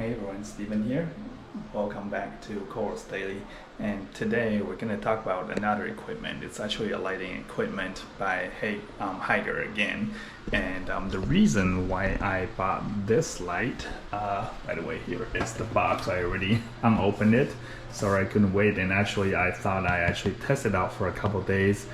Hey everyone, Steven here. Welcome back to Course Daily. And today we're going to talk about another equipment. It's actually a lighting equipment by Hygger again. And the reason why I bought this light, by the way, here is the box. I already unopened it, so I couldn't wait. And actually, I thought I actually tested out for a couple days,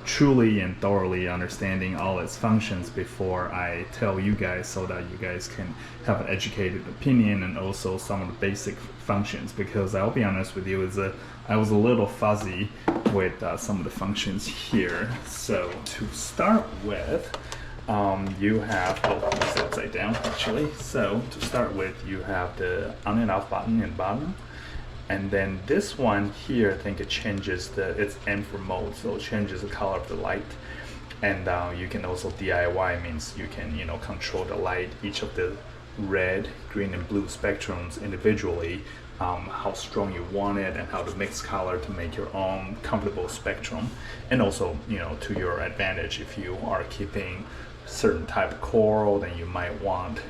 truly and thoroughly understanding all its functions before I tell you guys, so that you guys can have an educated opinion and also some of the basic functions, because I'll be honest with you, I was a little fuzzy with some of the functions here. So to start with, you have, it's upside down actually. So to start with, you have the on and off button in the bottom. And then this one here, I think it changes it's infrared mode, so it changes the color of the light. And you can also DIY, means you can control the light, each of the red, green, and blue spectrums individually, how strong you want it, and how to mix color to make your own comfortable spectrum. And also, to your advantage, if you are keeping certain type of coral, then you might want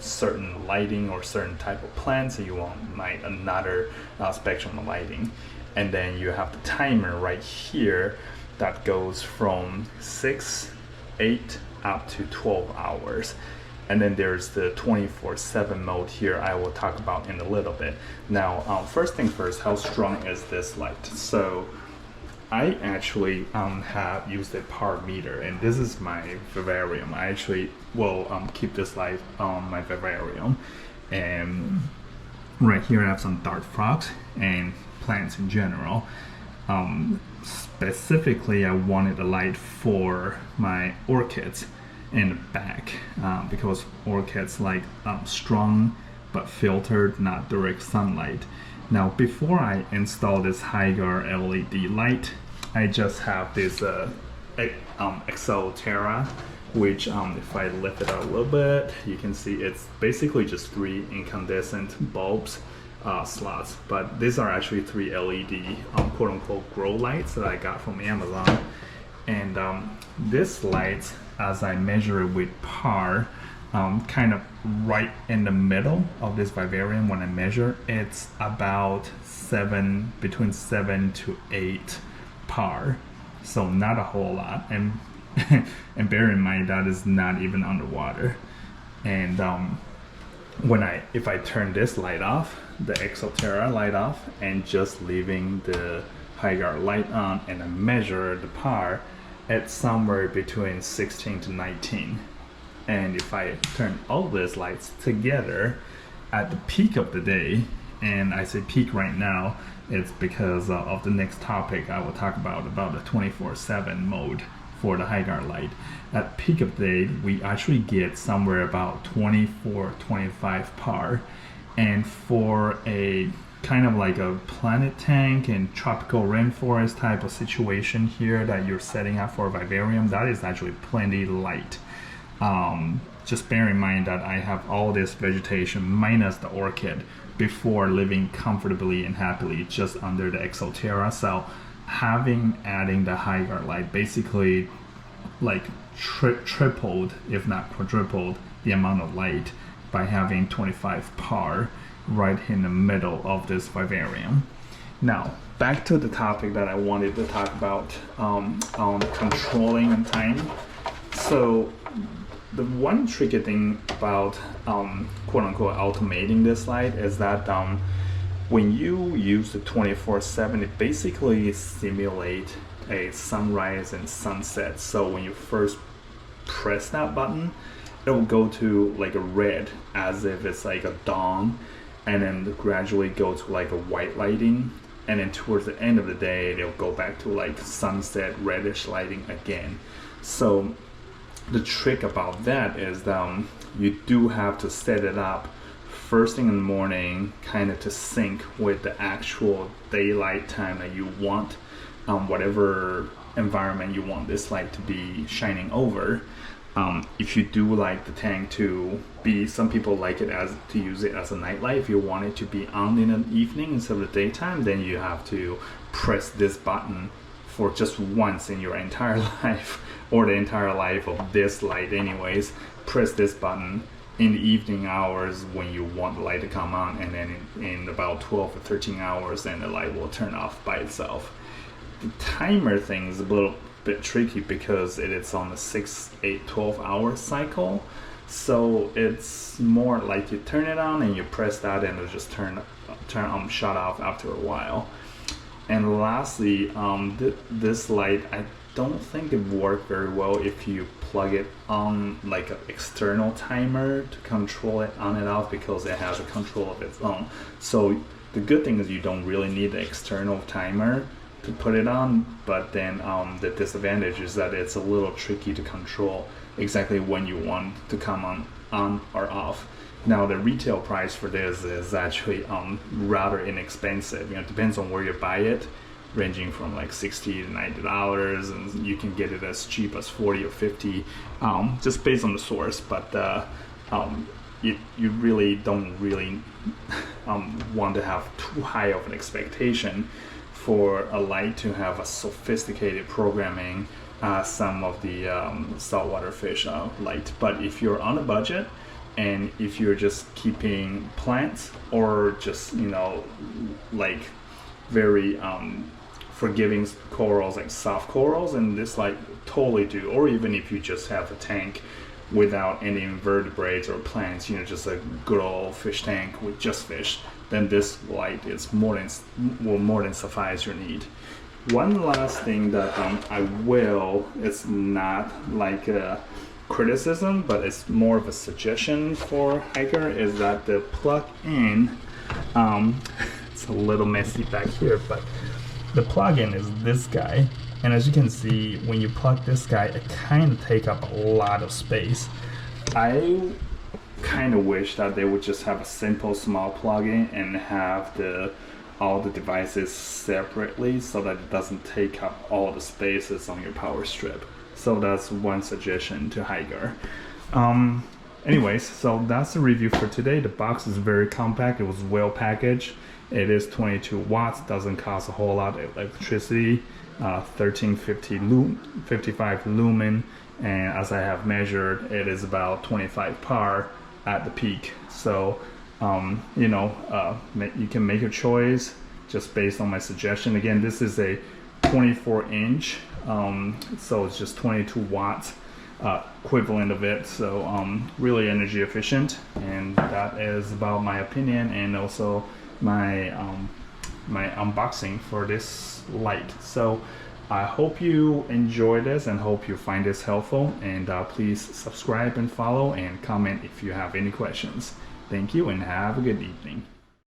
certain lighting, or certain type of plants, so you might another spectrum of lighting. And then you have the timer right here that goes from 6, 8 up to 12 hours. And then there's the 24/7 mode here I will talk about in a little bit. Now, first thing first, how strong is this light? So I actually have used a power meter, and this is my Vivarium. I actually will keep this light on my Vivarium. And right here I have some dart frogs and plants in general. Specifically, I wanted a light for my orchids in the back, because orchids like strong but filtered, not direct sunlight. Now, before I install this Hygger LED light, I just have this Terra, which if I lift it out a little bit, you can see it's basically just 3 incandescent bulbs slots, but these are actually 3 LED quote-unquote grow lights that I got from Amazon. And this light, as I measure it with par, kind of right in the middle of this Vivarium, when I measure, it's about between 7 to 8 par, so not a whole lot. And and bear in mind that is not even underwater. And if I turn this light off, the Terra light off, and just leaving the Hygger light on, and I measure the par, it's somewhere between 16 to 19. And if I turn all these lights together at the peak of the day, and I say peak right now, it's because of the next topic I will talk about the 24/7 mode for the Hygger light. At peak of the day, we actually get somewhere about 24-25 par. And for a kind of like a planet tank and tropical rainforest type of situation here that you're setting up for a Vivarium, that is actually plenty light. Just bear in mind that I have all this vegetation minus the orchid before living comfortably and happily just under the Terra. So adding the Hygger light basically like tripled, if not quadrupled, the amount of light by having 25 par right in the middle of this Vivarium. Now, back to the topic that I wanted to talk about on controlling and timing. So the one tricky thing about quote-unquote automating this light is that when you use the 24/7, it basically simulates a sunrise and sunset. So when you first press that button, it will go to like a red, as if it's like a dawn, and then gradually go to like a white lighting, and then towards the end of the day, it'll go back to like sunset reddish lighting again. So the trick about that is you do have to set it up first thing in the morning, kind of to sync with the actual daylight time that you want, whatever environment you want this light to be shining over. If you do like the tank to be, some people like it to use it as a night light. If you want it to be on in the evening instead of the daytime, then you have to press this button for just once in your entire life, or the entire life of this light anyways. Press this button in the evening hours when you want the light to come on, and then in about 12 or 13 hours, then the light will turn off by itself. The timer thing is a little bit tricky because it is on a 6, 8, 12-hour cycle. So it's more like you turn it on and you press that and it'll just turn on, shut off after a while. And lastly, this light, I don't think it worked very well if you plug it on like an external timer to control it on and off, because it has a control of its own. So the good thing is you don't really need the external timer to put it on, but then the disadvantage is that it's a little tricky to control exactly when you want to come on or off. Now the retail price for this is actually rather inexpensive. It depends on where you buy it, ranging from like $60 to $90, and you can get it as cheap as $40 or $50, just based on the source. But you really don't want to have too high of an expectation for a light to have a sophisticated programming some of the saltwater fish light. But if you're on a budget, and if you're just keeping plants or just like very forgiving corals, like soft corals, and this light totally do. Or even if you just have a tank without any invertebrates or plants, just a good old fish tank with just fish, then this light is will more than suffice your need. One last thing that it's not like a criticism, but it's more of a suggestion for Hygger, is that the plug-in, it's a little messy back here, but the plug-in is this guy, and as you can see, when you plug this guy, it kind of takes up a lot of space. I kind of wish that they would just have a simple small plug-in and have all the devices separately, so that it doesn't take up all the spaces on your power strip. So that's one suggestion to Hygger. Anyways, so that's the review for today. The box is very compact. It was well packaged. It is 22 watts, doesn't cost a whole lot of electricity, 1355 lumen, and as I have measured, it is about 25 par at the peak. So you can make a choice just based on my suggestion. Again, this is a 24-inch, so it's just 22 watts equivalent of it, so really energy efficient. And that is about my opinion, and also my my unboxing for this light. So I hope you enjoy this and hope you find this helpful, and please subscribe and follow and comment if you have any questions. Thank you and have a good evening.